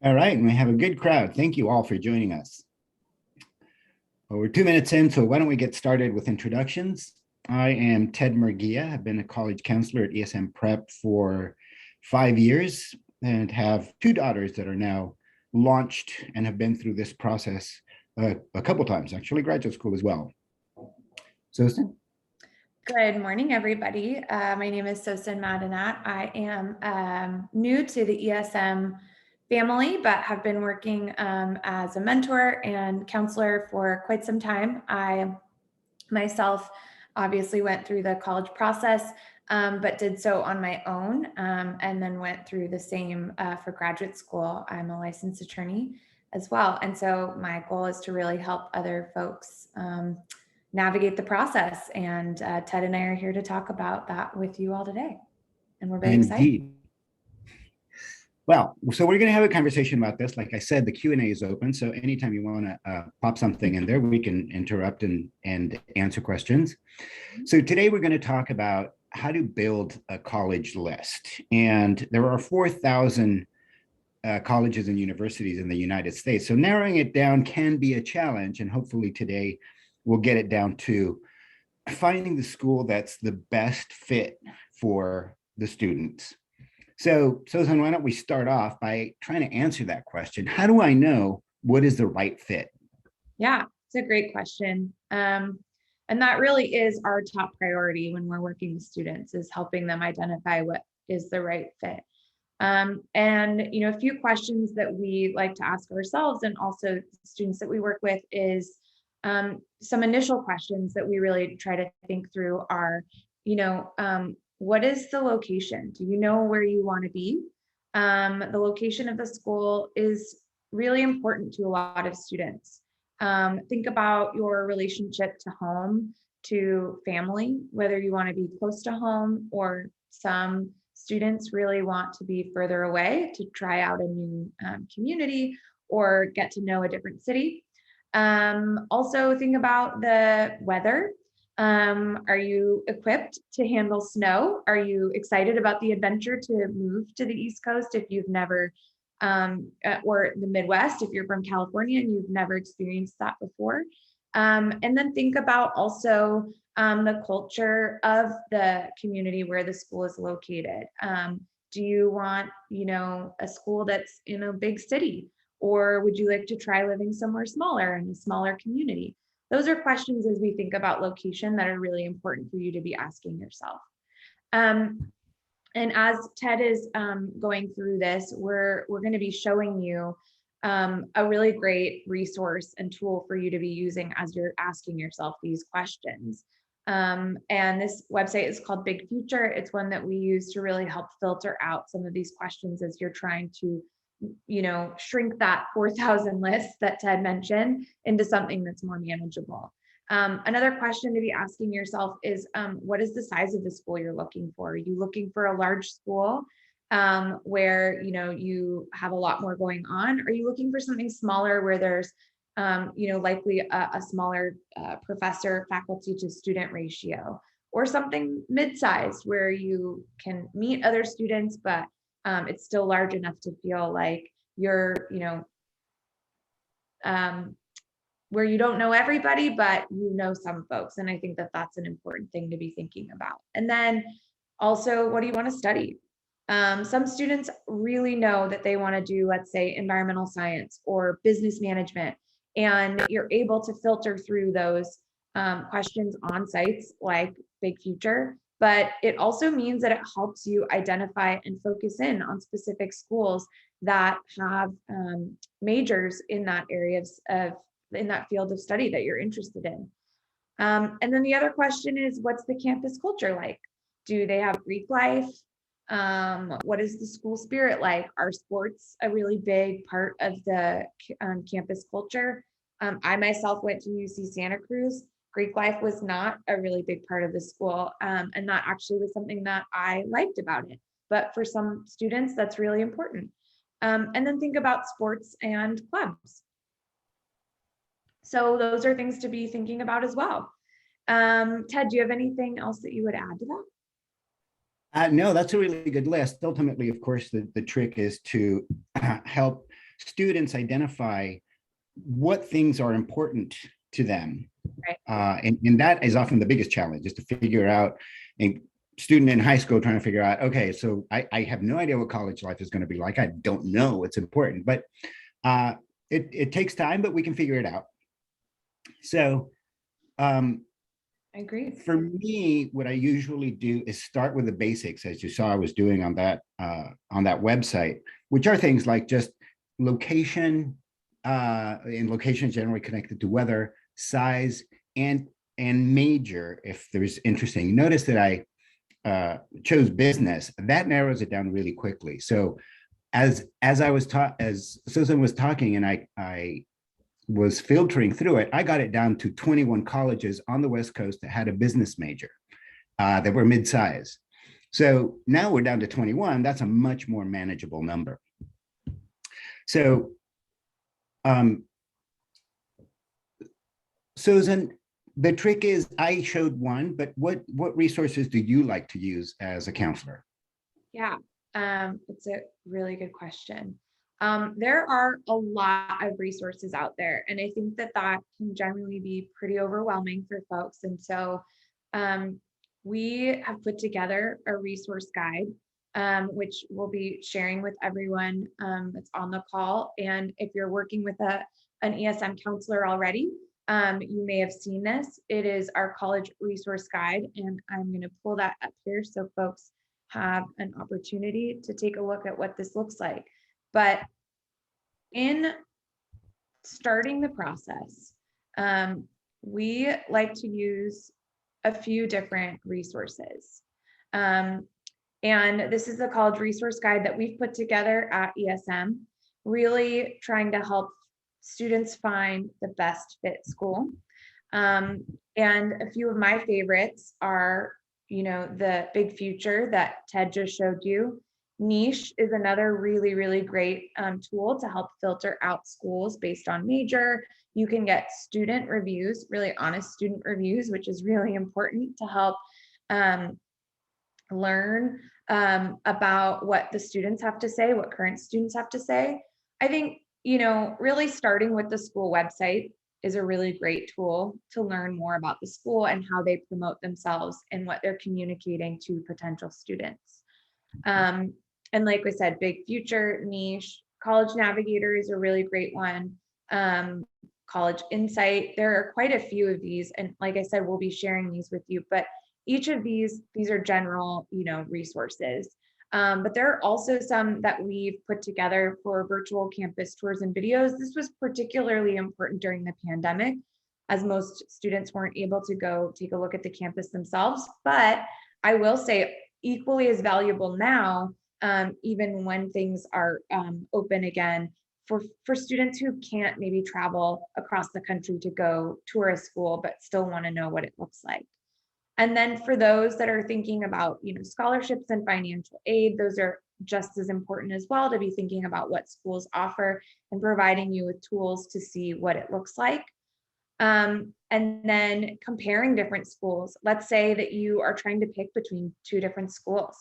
All right, and we have a good crowd. Thank you all for joining us. Well, we're 2 minutes in, so why don't we get started with introductions? I am Ted Murguia. I've been a college counselor at ESM Prep for 5 years and have two daughters that are now launched and have been through this process a couple times, actually graduate school as well. Sosan? Good morning, everybody. My name is Sosan Madanat. I am new to the ESM family, but have been working as a mentor and counselor for quite some time. I myself obviously went through the college process, but did so on my own, and then went through the same for graduate school. I'm a licensed attorney as well. And so my goal is to really help other folks navigate the process. And Ted and I are here to talk about that with you all today. And we're very excited. Indeed. Well, so we're going to have a conversation about this. Like I said, the Q&A is open. So anytime you want to pop something in there, we can interrupt and answer questions. So today we're going to talk about how to build a college list. And there are 4,000 colleges and universities in the United States. So narrowing it down can be a challenge. And hopefully today we'll get it down to finding the school that's the best fit for the students. So, Sosan, why don't we start off by trying to answer that question? How do I know what is the right fit? Yeah, it's a great question. And that really is our top priority when we're working with students, is helping them identify what is the right fit. And, a few questions that we like to ask ourselves and also students that we work with is some initial questions that we really try to think through are, what is the location? Do you know where you want to be? The location of the school is really important to a lot of students. Think about your relationship to home, to family, whether you want to be close to home, or some students really want to be further away to try out a new community or get to know a different city. Also think about the weather. Are you equipped to handle snow? Are you excited about the adventure to move to the East Coast if you've never, or the Midwest, if you're from California and you've never experienced that before? And then think about also the culture of the community where the school is located. Do you want, a school that's in a big city? Or would you like to try living somewhere smaller in a smaller community? Those are questions as we think about location that are really important for you to be asking yourself. And as Ted is going through this, we're going to be showing you a really great resource and tool for you to be using as you're asking yourself these questions. And this website is called Big Future. It's one that we use to really help filter out some of these questions as you're trying to shrink that 4,000 list that Ted mentioned into something that's more manageable. Another question to be asking yourself is, what is the size of the school you're looking for? Are you looking for a large school where, you have a lot more going on? Are you looking for something smaller where there's, likely a smaller professor faculty to student ratio, or something mid-sized where you can meet other students, but it's still large enough to feel like you're, where you don't know everybody, but you know some folks. And I think that that's an important thing to be thinking about. And then also, what do you want to study? Some students really know that they want to do, let's say, environmental science or business management, and you're able to filter through those questions on sites like Big Future. But it also means that it helps you identify and focus in on specific schools that have majors in that area in that field of study that you're interested in. And then the other question is, what's the campus culture like? Do they have Greek life? What is the school spirit like? Are sports a really big part of the campus culture? I myself went to UC Santa Cruz. Greek life was not a really big part of the school, and that actually was something that I liked about it. But for some students, that's really important. And then think about sports and clubs. So those are things to be thinking about as well. Ted, do you have anything else that you would add to that? No, that's a really good list. Ultimately, of course, the trick is to help students identify what things are important to them. Right. And that is often the biggest challenge, is to figure out, a student in high school trying to figure out, okay, so I have no idea what college life is going to be like. I don't know what's important, but it takes time, but we can figure it out. So I agree. for me, what I usually do is start with the basics, as you saw I was doing on that website, which are things like just location, and location generally connected to weather, size, and major, if there's interesting. Notice that I chose business. That narrows it down really quickly. So as I was taught, as Sosan was talking, and I was filtering through it, I got it down to 21 colleges on the West Coast that had a business major, that were mid-size. So now we're down to 21. That's a much more manageable number. So, Susan, the trick is, I showed one, but what resources do you like to use as a counselor? Yeah, it's a really good question. There are a lot of resources out there, and I think that can generally be pretty overwhelming for folks. And so we have put together a resource guide, which we'll be sharing with everyone that's on the call. And if you're working with an ESM counselor already, you may have seen this. It is our college resource guide, and I'm going to pull that up here so folks have an opportunity to take a look at what this looks like. But in starting the process, we like to use a few different resources. And this is the college resource guide that we've put together at ESM, really trying to help students find the best fit school. And a few of my favorites are, the big future that Ted just showed you. Niche is another really, really great tool to help filter out schools based on major. You can get student reviews, really honest student reviews, which is really important to help learn about what the students have to say, what current students have to say. I think, really starting with the school website is a really great tool to learn more about the school and how they promote themselves and what they're communicating to potential students. And like we said, big future, niche, college navigator is a really great one. College insight, there are quite a few of these. And like I said, we'll be sharing these with you, but each of these are general, resources. But there are also some that we've put together for virtual campus tours and videos. This was particularly important during the pandemic, as most students weren't able to go take a look at the campus themselves. But I will say equally as valuable now, even when things are open again, for students who can't maybe travel across the country to go tour a school, but still want to know what it looks like. And then for those that are thinking about, scholarships and financial aid, those are just as important as well, to be thinking about what schools offer and providing you with tools to see what it looks like. And then comparing different schools. Let's say that you are trying to pick between two different schools.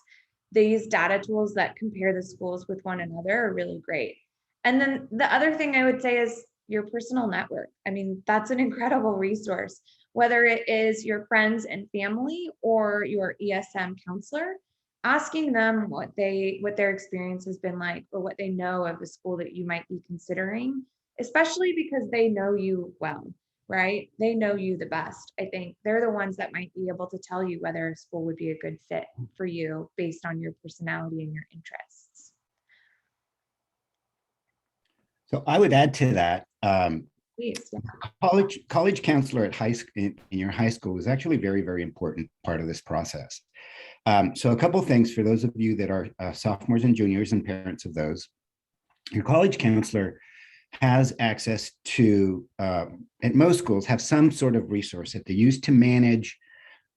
These data tools that compare the schools with one another are really great. And then the other thing I would say is your personal network. I mean, that's an incredible resource, whether it is your friends and family or your ESM counselor, asking them what their experience has been like, or what they know of the school that you might be considering, especially because they know you well, right? They know you the best. I think they're the ones that might be able to tell you whether a school would be a good fit for you based on your personality and your interests. So I would add to that, Please. college counselor at in your high school is actually very, very important part of this process. So a couple of things for those of you that are sophomores and juniors and parents of those. Your college counselor has access to, at most schools, have some sort of resource that they use to manage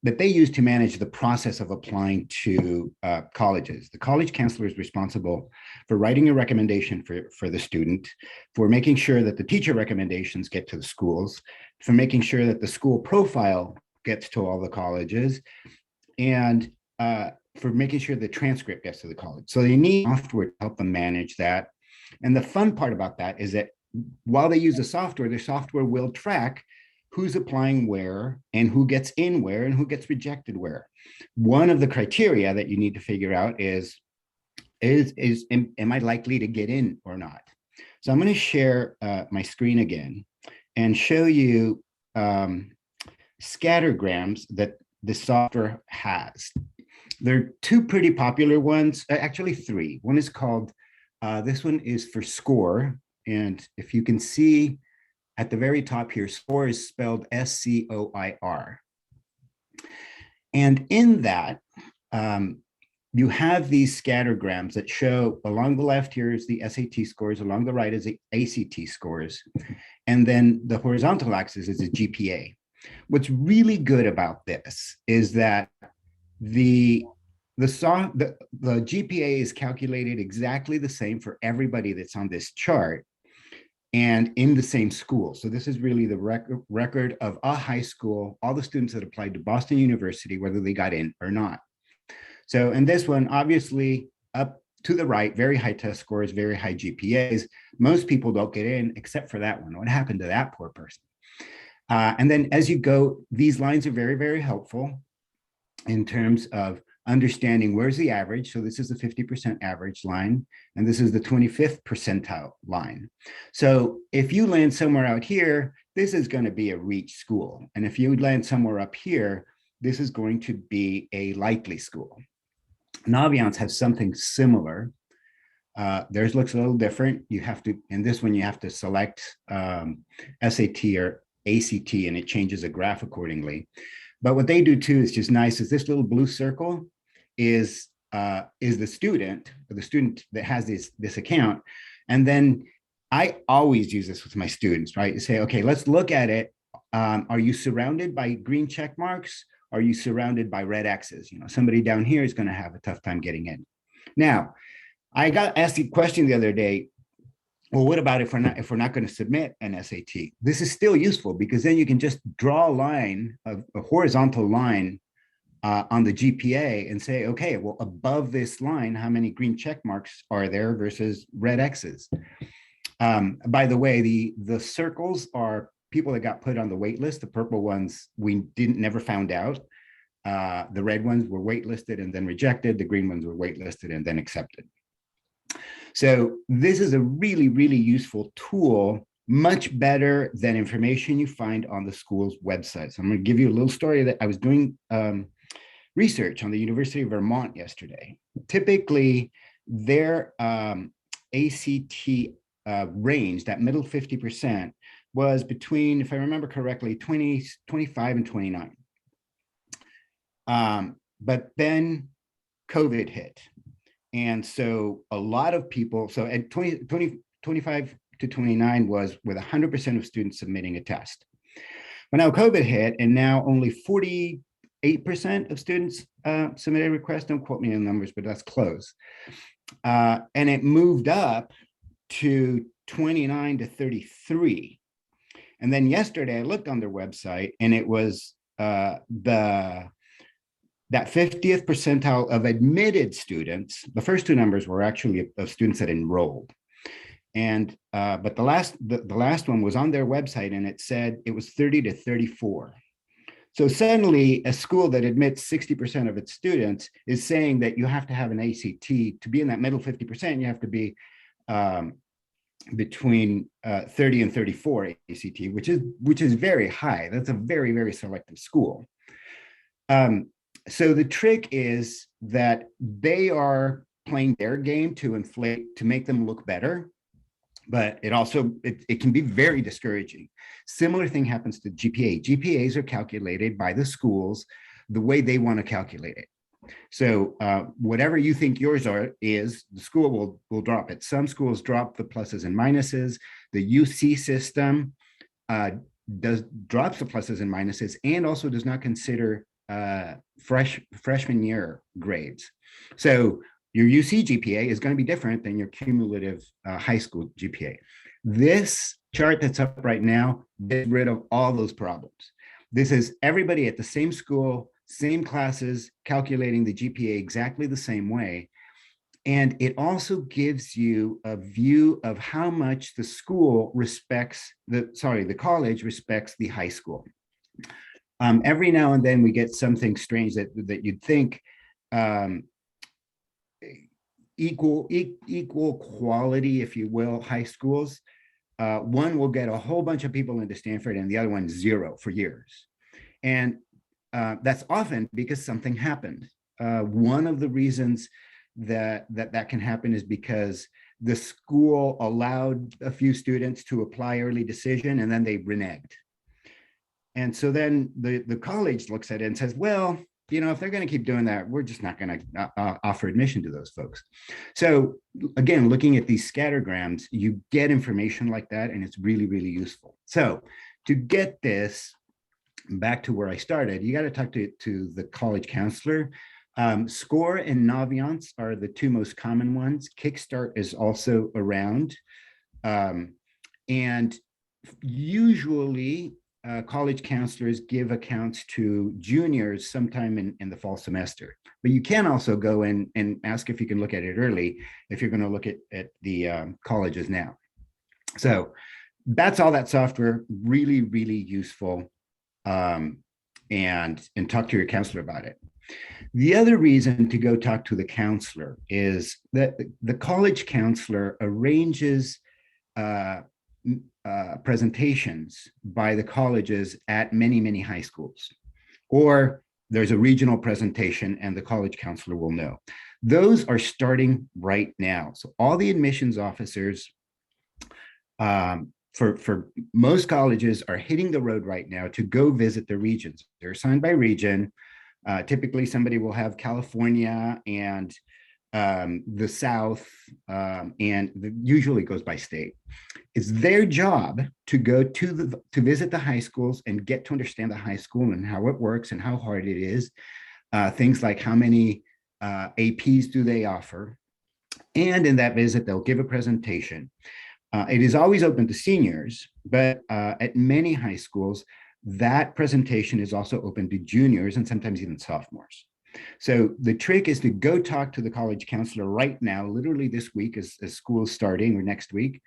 the process of applying to colleges. The college counselor is responsible for writing a recommendation for the student, for making sure that the teacher recommendations get to the schools, for making sure that the school profile gets to all the colleges, and for making sure the transcript gets to the college. So they need software to help them manage that. And the fun part about that is that while they use the software will track who's applying where and who gets in where and who gets rejected where. One of the criteria that you need to figure out is am I likely to get in or not? So I'm going to share my screen again and show you scattergrams that the software has. There are two pretty popular ones, actually three. One is called, this one is for SCORE. And if you can see at the very top here, SCORE is spelled SCOIR. And in that, you have these scattergrams that show along the left here is the SAT scores, along the right is the ACT scores. And then the horizontal axis is the GPA. What's really good about this is that the GPA is calculated exactly the same for everybody that's on this chart and in the same school. So this is really the record of a high school, all the students that applied to Boston University, whether they got in or not. So in this one, obviously up to the right, very high test scores, very high GPAs. Most people don't get in except for that one. What happened to that poor person? And then as you go, these lines are very, very helpful in terms of understanding where's the average. So this is the 50% average line, and this is the 25th percentile line. So if you land somewhere out here, this is going to be a reach school. And if you land somewhere up here, this is going to be a likely school. Naviance has something similar. Theirs looks a little different. You have to, in this one, you have to select SAT or ACT, and it changes a graph accordingly. But what they do too is just nice, is this little blue circle is the student, or the student that has this account. And then I always use this with my students, right? You say, okay, let's look at it. Are you surrounded by green check marks? Are you surrounded by red X's? You know, somebody down here is going to have a tough time getting in. Now, I got asked a question the other day. Well, what about if we're not going to submit an SAT? This is still useful because then you can just draw a line, a horizontal line on the GPA and say, okay, well, above this line, how many green check marks are there versus red X's? By the way, the circles are people that got put on the wait list. The purple ones we never found out. The red ones were waitlisted and then rejected. The green ones were waitlisted and then accepted. So this is a really, really useful tool, much better than information you find on the school's website. So I'm going to give you a little story that I was doing research on the University of Vermont yesterday. Typically, their ACT range, that middle 50%, was between, if I remember correctly, 25 and 29. But then COVID hit. And so a lot of people, so at 25 to 29 was with 100% of students submitting a test. But now COVID hit, and now only 48% of students submitted a request. Don't quote me on numbers, but that's close. And it moved up to 29 to 33. And then yesterday I looked on their website, and it was that 50th percentile of admitted students. The first two numbers were actually of students that enrolled. And but the last one was on their website, and it said it was 30 to 34. So suddenly a school that admits 60% of its students is saying that you have to have an ACT to be in that middle 50%. You have to be between 30 and 34 ACT, which is very high. That's a very, very selective school. So the trick is that they are playing their game to inflate, to make them look better, but it can be very discouraging. Similar thing happens to GPA. GPAs are calculated by the schools the way they want to calculate it. So whatever you think yours is, the school will drop it. Some schools drop the pluses and minuses. The UC system drops the pluses and minuses, and also does not consider freshman year grades. So your UC GPA is going to be different than your cumulative high school GPA. This chart that's up right now gets rid of all those problems. This is everybody at the same school, same classes, calculating the GPA exactly the same way. And it also gives you a view of how much the school respects the college respects the high school. Every now and then we get something strange that you'd think equal quality, if you will, high schools. One will get a whole bunch of people into Stanford and the other one zero for years. And that's often because something happened. One of the reasons that can happen is because the school allowed a few students to apply early decision and then they reneged. And so then the college looks at it and says, well, if they're going to keep doing that, we're just not going to offer admission to those folks. So again, looking at these scattergrams, you get information like that, and it's really, really useful. So to get this back to where I started, you got to talk to the college counselor. SCORE and Naviance are the two most common ones. Kickstart is also around. And usually, college counselors give accounts to juniors sometime in the fall semester. But you can also go in and ask if you can look at it early if you're going to look at the colleges now. So that's all that software, really, really useful. And talk to your counselor about it. The other reason to go talk to the counselor is that the college counselor arranges presentations by the colleges at many, many high schools, or there's a regional presentation and the college counselor will know. Those are starting right now. So all the admissions officers for most colleges are hitting the road right now to go visit the regions. They're assigned by region. Typically somebody will have California and the South, and usually goes by state. It's their job to go to visit the high schools and get to understand the high school and how it works and how hard it is. Things like how many APs do they offer. And in that visit, they'll give a presentation. It is always open to seniors, but at many high schools, that presentation is also open to juniors and sometimes even sophomores. So the trick is to go talk to the college counselor right now, literally this week as school is starting, or next week,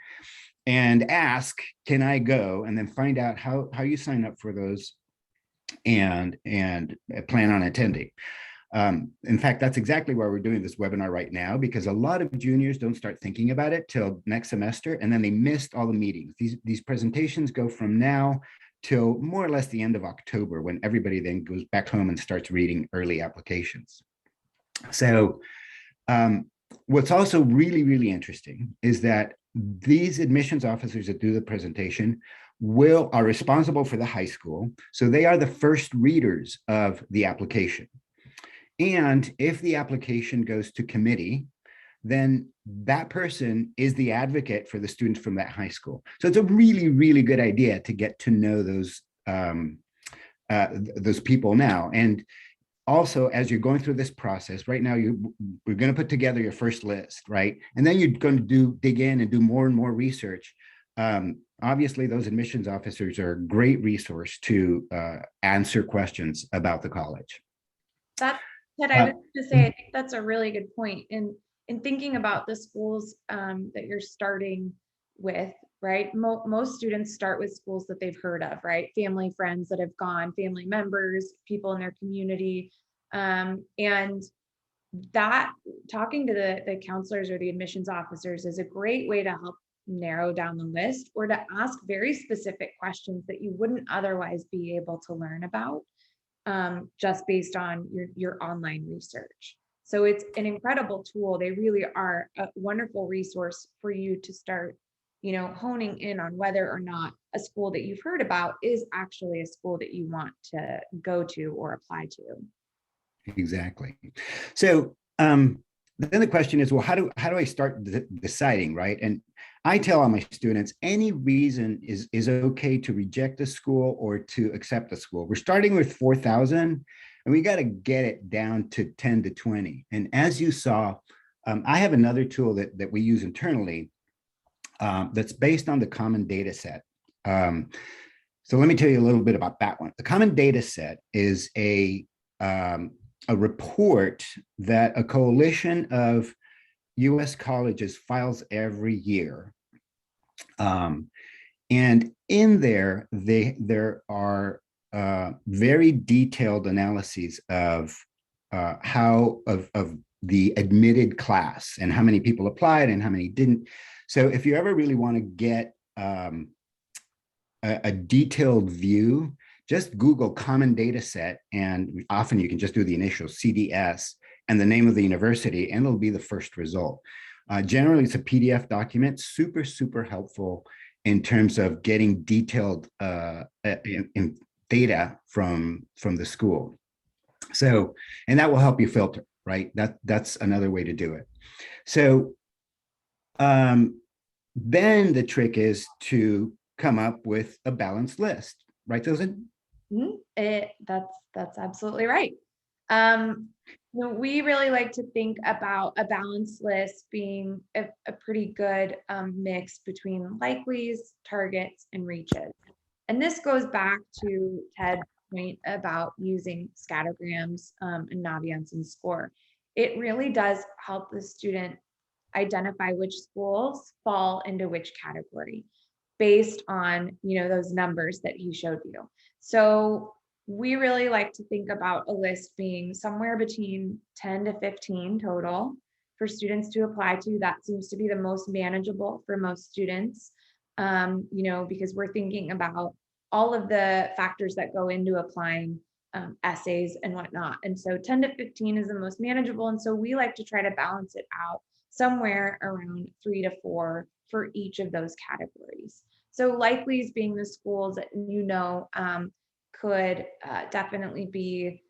and ask, can I go? And then find out how you sign up for those and plan on attending. In fact, that's exactly why we're doing this webinar right now, because a lot of juniors don't start thinking about it till next semester, and then they missed all the meetings. These presentations go from now till more or less the end of October, when everybody then goes back home and starts reading early applications. So what's also really, really interesting is that these admissions officers that do the presentation are responsible for the high school. So they are the first readers of the application. And if the application goes to committee, then that person is the advocate for the students from that high school. So it's a really, really good idea to get to know those people now. And also, as you're going through this process, right now, we're going to put together your first list, right? And then you're going to dig in and do more and more research. Obviously, those admissions officers are a great resource to answer questions about the college. I was going to say, I think that's a really good point. In thinking about the schools that you're starting with, right? Most students start with schools that they've heard of, right? Family, friends that have gone, family members, people in their community. And that talking to the counselors or the admissions officers is a great way to help narrow down the list, or to ask very specific questions that you wouldn't otherwise be able to learn about just based on your online research. So it's an incredible tool. They really are a wonderful resource for you to start, honing in on whether or not a school that you've heard about is actually a school that you want to go to or apply to. Exactly. So then the question is, well, how do I start deciding, right? And I tell all my students, any reason is okay to reject a school or to accept a school. We're starting with 4,000. And we got to get it down to 10 to 20. And as you saw, I have another tool that we use internally that's based on the common data set. So let me tell you a little bit about that one. The common data set is a report that a coalition of US colleges files every year. And in there, there are very detailed analyses of of the admitted class and how many people applied and how many didn't. So if you ever really want to get a detailed view, just Google common data set, and often you can just do the initial CDS and the name of the university, and it'll be the first result. Generally, it's a PDF document, super, super helpful in terms of getting detailed in data from the school. So, and that will help you filter, right? That's another way to do it. So then the trick is to come up with a balanced list, right, Sosan? That's absolutely right. We really like to think about a balanced list being a pretty good mix between likelies, targets, and reaches. And this goes back to Ted's point about using scattergrams and Naviance and score. It really does help the student identify which schools fall into which category based on, those numbers that he showed you. So we really like to think about a list being somewhere between 10 to 15 total for students to apply to. That seems to be the most manageable for most students, because we're thinking about all of the factors that go into applying essays and whatnot. And so 10 to 15 is the most manageable. And so we like to try to balance it out somewhere around 3 to 4 for each of those categories. So likelies being the schools that could definitely be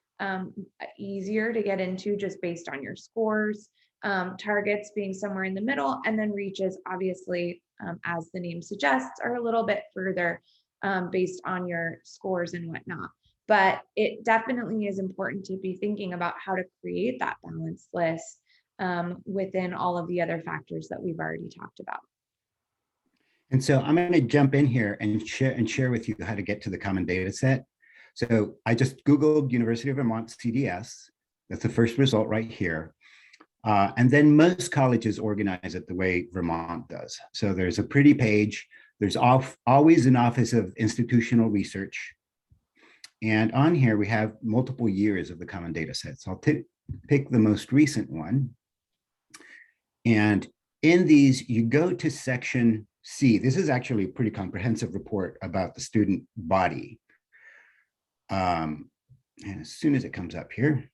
easier to get into just based on your scores. Targets being somewhere in the middle, and then reaches, obviously, as the name suggests, are a little bit further based on your scores and whatnot. But it definitely is important to be thinking about how to create that balanced list within all of the other factors that we've already talked about. And so I'm going to jump in here and share with you how to get to the common data set. So I just Googled University of Vermont CDS. That's the first result right here. And then most colleges organize it the way Vermont does. So there's a pretty page. There's always an Office of Institutional Research. And on here, we have multiple years of the common data set. So I'll pick the most recent one. And in these, you go to section C. This is actually a pretty comprehensive report about the student body. And as soon as it comes up here,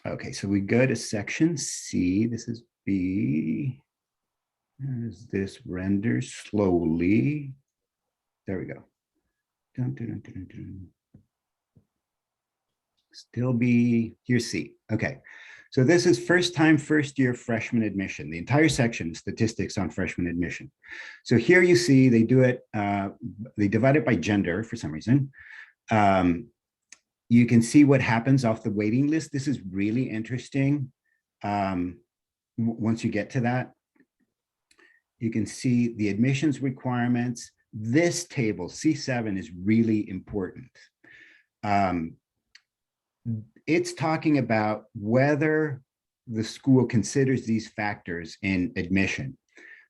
okay, so we go to section C. This is B. As this renders slowly. There we go. Dun, dun, dun, dun, dun. Still B, here's C. Okay, so this is first year freshman admission. The entire section, statistics on freshman admission. So here you see they do it, they divide it by gender for some reason. You can see what happens off the waiting list. This is really interesting. Once you get to that, you can see the admissions requirements. This table, C7, is really important. It's talking about whether the school considers these factors in admission.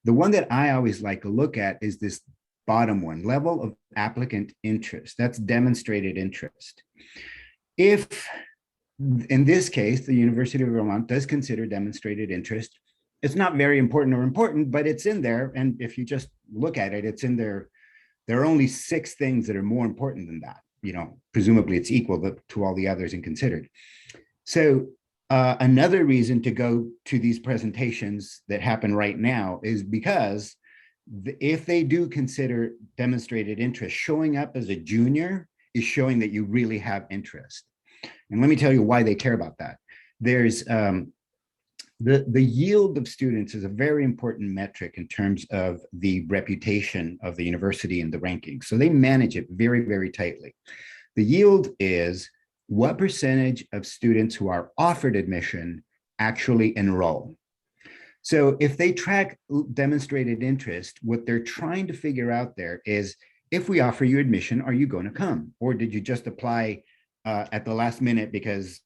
The one that I always like to look at is this bottom one, level of applicant interest. That's demonstrated interest. If, in this case, the University of Vermont does consider demonstrated interest, it's not very important, but it's in there. And if you just look at it, it's in there. There are only 6 things that are more important than that. Presumably it's equal to all the others and considered. So another reason to go to these presentations that happen right now is because if they do consider demonstrated interest, showing up as a junior is showing that you really have interest. And let me tell you why they care about that. There's the yield of students is a very important metric in terms of the reputation of the university and the rankings. So they manage it very, very tightly. The yield is what percentage of students who are offered admission actually enroll. So if they track demonstrated interest, what they're trying to figure out there is, if we offer you admission, are you going to come? Or did you just apply at the last minute because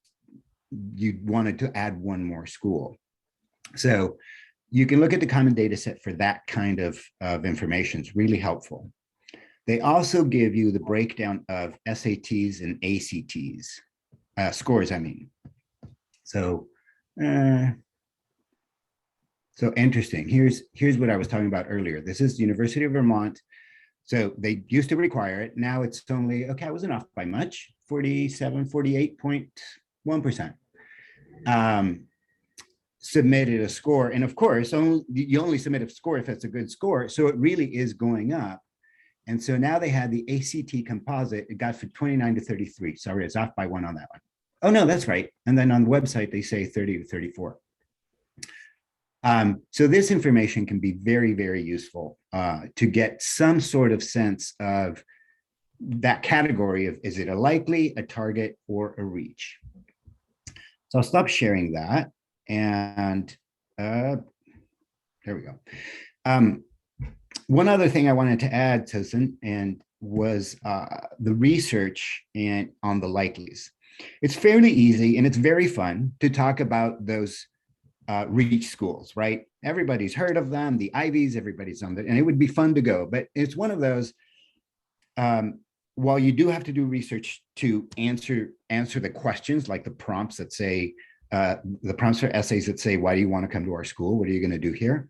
you wanted to add one more school. So you can look at the common data set for that kind of information. It's really helpful. They also give you the breakdown of SATs and ACTs, scores, I mean. So, so interesting. Here's what I was talking about earlier. This is the University of Vermont. So they used to require it. Now it's only, okay, I wasn't off by much, 48.1%. Submitted a score. And of course, you only submit a score if it's a good score. So it really is going up. And so now they had the ACT composite. It got from 29 to 33. Sorry, it's off by one on that one. Oh, no, that's right. And then on the website, they say 30 to 34. So this information can be very, very useful to get some sort of sense of that category of, is it a likely, a target, or a reach? So I'll stop sharing that. And there we go. One other thing I wanted to add, Sosan, and was the research on the likelies. It's fairly easy and it's very fun to talk about those reach schools, right? Everybody's heard of them, the Ivies, everybody's on it, and it would be fun to go. But it's one of those, while you do have to do research to answer the questions, like the prompts that say, the prompts for essays that say, why do you want to come to our school? What are you going to do here?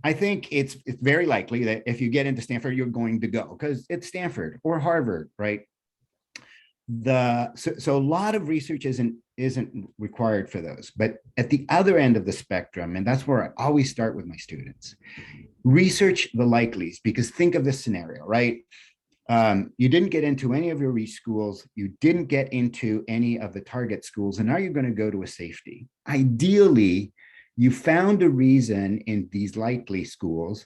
I think it's very likely that if you get into Stanford, you're going to go because it's Stanford or Harvard, right? So a lot of research isn't required for those, but at the other end of the spectrum, and that's where I always start with my students, research the likelies, because think of this scenario, right? You didn't get into any of your reach schools, you didn't get into any of the target schools, and now you're going to go to a safety. Ideally, you found a reason in these likely schools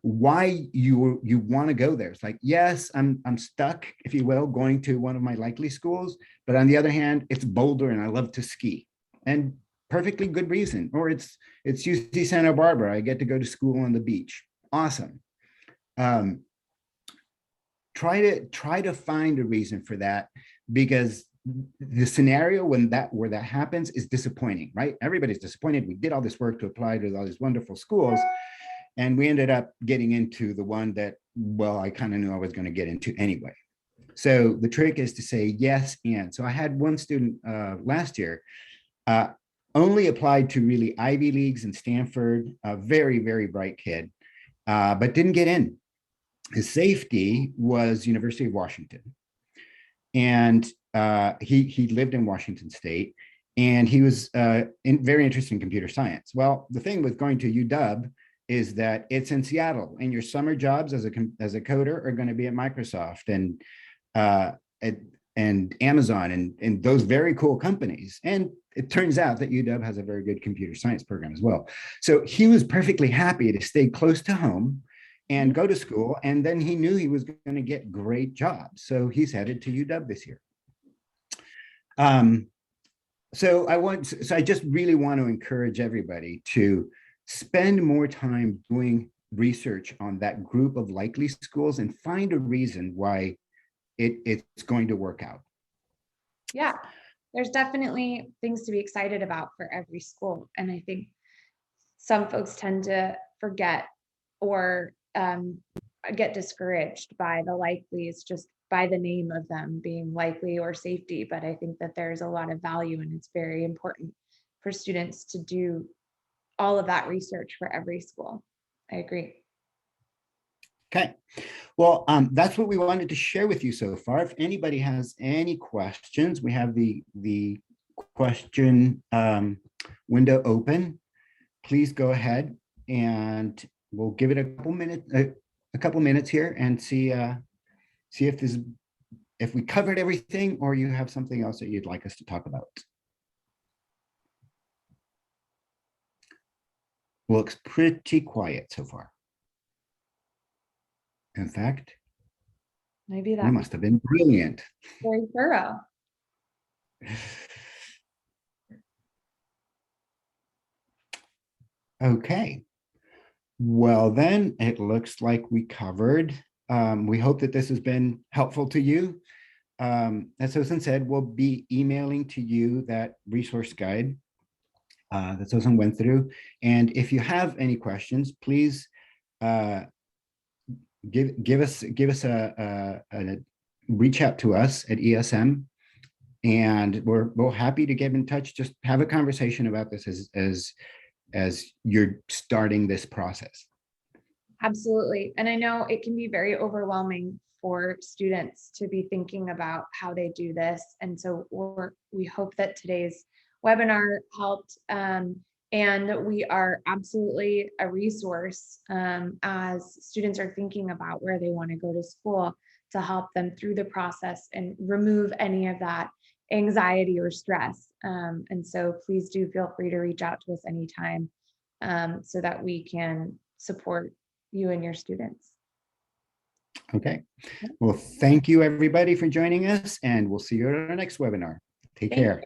why you want to go there. It's like, yes, I'm stuck, if you will, going to one of my likely schools, but on the other hand, it's Boulder and I love to ski, and perfectly good reason. Or it's UC Santa Barbara, I get to go to school on the beach. Awesome. Try to find a reason for that, because the scenario where that happens is disappointing, right? Everybody's disappointed. We did all this work to apply to all these wonderful schools, and we ended up getting into the one that, well, I kind of knew I was going to get into anyway. So the trick is to say yes and. So I had one student last year only applied to really Ivy Leagues in Stanford, a very, very bright kid, but didn't get in. His safety was University of Washington. And he lived in Washington State, and he was very interested in computer science. Well, the thing with going to UW is that it's in Seattle, and your summer jobs as a coder are going to be at Microsoft and Amazon and those very cool companies. And it turns out that UW has a very good computer science program as well. So he was perfectly happy to stay close to home and go to school. And then he knew he was going to get great jobs. So he's headed to UW this year. So I just really want to encourage everybody to spend more time doing research on that group of likely schools and find a reason why it's going to work out. Yeah, there's definitely things to be excited about for every school. And I think some folks tend to forget or get discouraged by the likelies, just by the name of them being likely or safety. But I think that there's a lot of value, and it's very important for students to do all of that research for every school. I agree. Okay, well, that's what we wanted to share with you so far. If anybody has any questions, we have the question window open. Please go ahead, and we'll give it a couple minutes here and see if we covered everything, or you have something else that you'd like us to talk about. Looks pretty quiet so far. In fact, maybe that we must have been brilliant. Very thorough. Okay. Well, then it looks like we covered. We hope that this has been helpful to you. as Sosan said, we'll be emailing to you that resource guide that Sosan went through. And if you have any questions, please give us a reach out to us at ESM, and we're happy to get in touch. Just have a conversation about this as you're starting this process. Absolutely. And I know it can be very overwhelming for students to be thinking about how they do this. And so we hope that today's webinar helped. And we are absolutely a resource as students are thinking about where they want to go to school, to help them through the process and remove any of that anxiety or stress. And so please do feel free to reach out to us anytime so that we can support you and your students. Okay. Well, thank you everybody for joining us, and we'll see you at our next webinar. Take care.